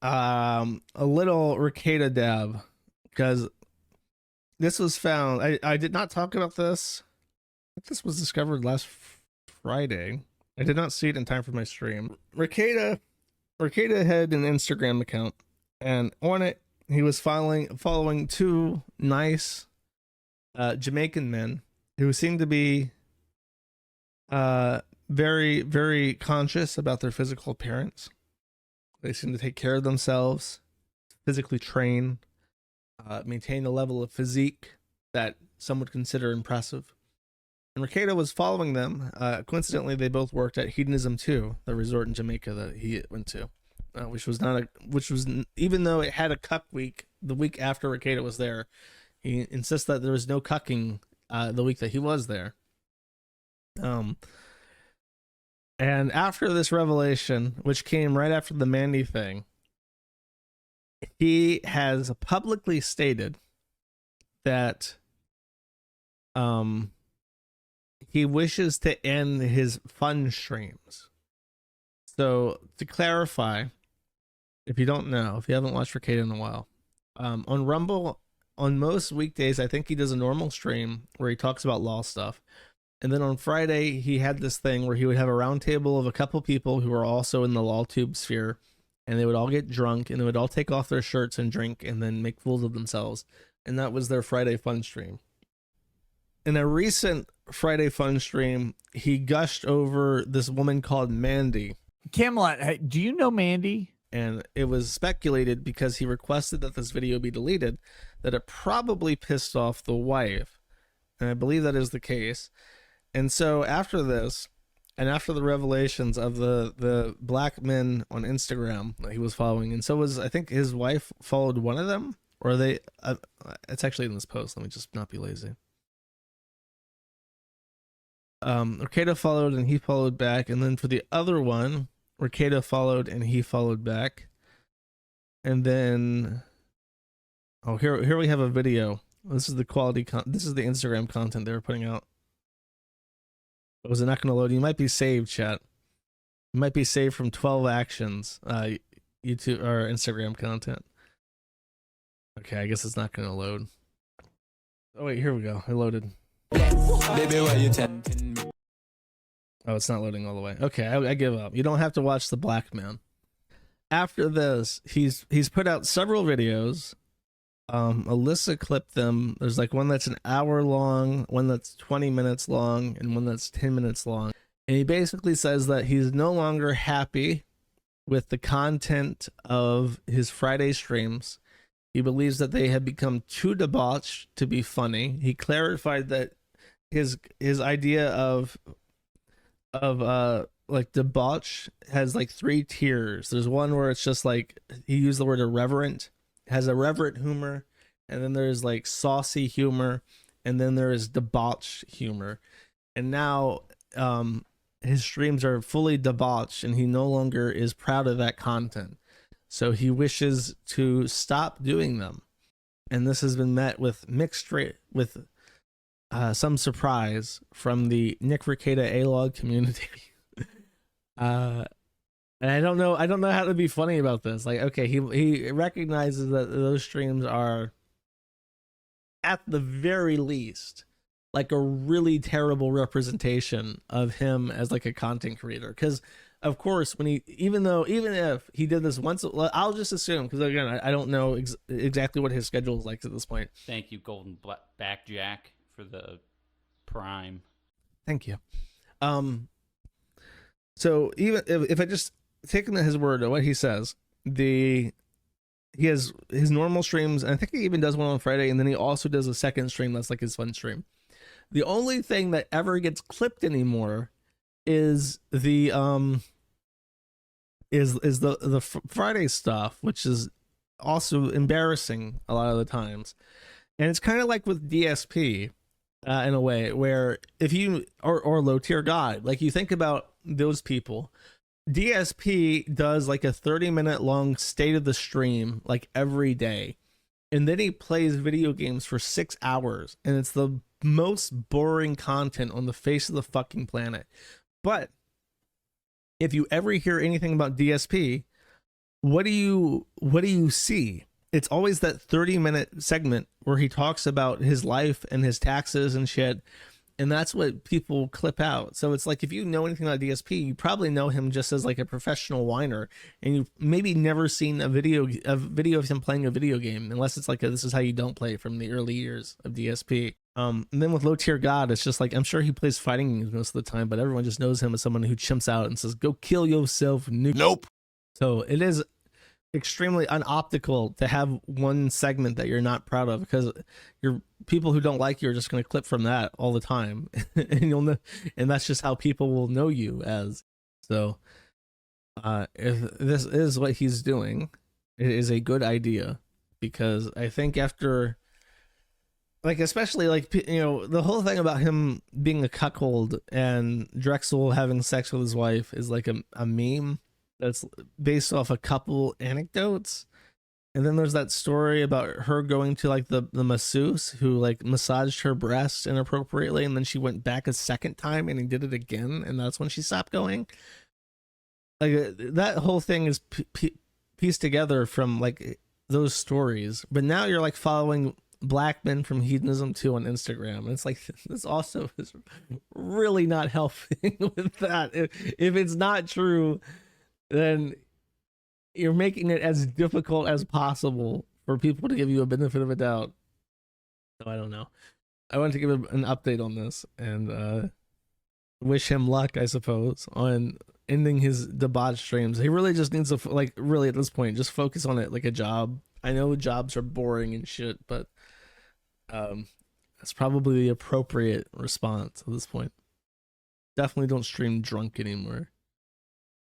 A little Rekieta dab, because this was found. I did not talk about this. This was discovered last Friday. I did not see it in time for my stream. Rekieta had an Instagram account, and on it he was following two nice Jamaican men who seemed to be very, very conscious about their physical appearance. They seem to take care of themselves, physically train, maintain a level of physique that some would consider impressive. And Rekieta was following them. Coincidentally, they both worked at Hedonism 2, the resort in Jamaica that he went to, even though it had a cuck week, the week after Rekieta was there, he insists that there was no cucking the week that he was there. And after this revelation, which came right after the Mandy thing, he has publicly stated that he wishes to end his fun streams. So to clarify, if you don't know, if you haven't watched Rekieta in a while, on Rumble, on most weekdays, I think he does a normal stream where he talks about law stuff. And then on Friday, he had this thing where he would have a round table of a couple people who were also in the law tube sphere, and they would all get drunk, and they would all take off their shirts and drink, and then make fools of themselves. And that was their Friday fun stream. In a recent Friday fun stream, he gushed over this woman called Mandy. Camelot, hey, do you know Mandy? And it was speculated, because he requested that this video be deleted, that it probably pissed off the wife. And I believe that is the case. And so after this, and after the revelations of the black men on Instagram that he was following, and so was, I think his wife followed one of them, or they, it's actually in this post. Let me just not be lazy. Rekieta followed and he followed back. And then for the other one, Rekieta followed and he followed back. And then, oh, here we have a video. This is the quality, this is the Instagram content they were putting out. Was it not going to load? You might be saved, chat. You might be saved from 12 actions, YouTube or Instagram content. Okay, I guess it's not going to load. Oh wait, here we go. It loaded. Baby, why you tempting me? Oh, it's not loading all the way. Okay, I give up. You don't have to watch the black man. After this, he's put out several videos. Alyssa clipped them. There's like one that's an hour long, one that's 20 minutes long, and one that's 10 minutes long. And he basically says that he's no longer happy with the content of his Friday streams. He believes that they have become too debauched to be funny. He clarified that his idea of like debauch has like 3 tiers. There's one where it's just like, he used the word irreverent, has irreverent humor, and then there's like saucy humor, and then there is debauch humor. And now his streams are fully debauched, and he no longer is proud of that content. So he wishes to stop doing them. And this has been met with some surprise from the Nick Rekieta A-Log community. And I don't know how to be funny about this. Like, okay, he recognizes that those streams are, at the very least, like a really terrible representation of him as like a content creator. Because of course, when even if he did this once, I'll just assume, because again, I don't know exactly what his schedule is like at this point. Thank you, Golden Back Jack, for the Prime. Thank you. So even if I just take him at his word, what he says, he has his normal streams, and I think he even does one on Friday, and then he also does a second stream that's like his fun stream. The only thing that ever gets clipped anymore is the Friday stuff, which is also embarrassing a lot of the times. And it's kind of like with DSP in a way, where if you or low tier god, like you think about those people, DSP does like a 30-minute long state of the stream like every day, and then he plays video games for 6 hours, and it's the most boring content on the face of the fucking planet. But if you ever hear anything about DSP, what do you see? It's always that 30-minute segment where he talks about his life and his taxes and shit, and that's what people clip out. So it's like, if you know anything about DSP, you probably know him just as like a professional whiner, and you've maybe never seen a video of him playing a video game, unless it's like this is how you don't play from the early years of DSP. And then with Low Tier God, it's just like, I'm sure he plays fighting games most of the time, but everyone just knows him as someone who chimps out and says, "Go kill yourself, noob." Nope. So it is extremely unoptical to have one segment that you're not proud of, because your people who don't like you are just going to clip from that all the time, and you'll know, and that's just how people will know you as. So if this is what he's doing, it is a good idea, because I think after, like, especially like, you know, the whole thing about him being a cuckold and Drexel having sex with his wife is like a meme that's based off a couple anecdotes. And then there's that story about her going to like the masseuse who like massaged her breast inappropriately, and then she went back a second time and he did it again, and that's when she stopped going. Like that whole thing is pieced together from like those stories. But now you're like following Black Men from Hedonism 2 on Instagram, and it's like, this also is really not helping with that. If it's not true, then you're making it as difficult as possible for people to give you a benefit of a doubt. So I don't know. I wanted to give him an update on this, and wish him luck, I suppose, on ending his debauch streams. He really just needs to, like, really at this point, just focus on it like a job. I know jobs are boring and shit, but that's probably the appropriate response at this point. Definitely don't stream drunk anymore.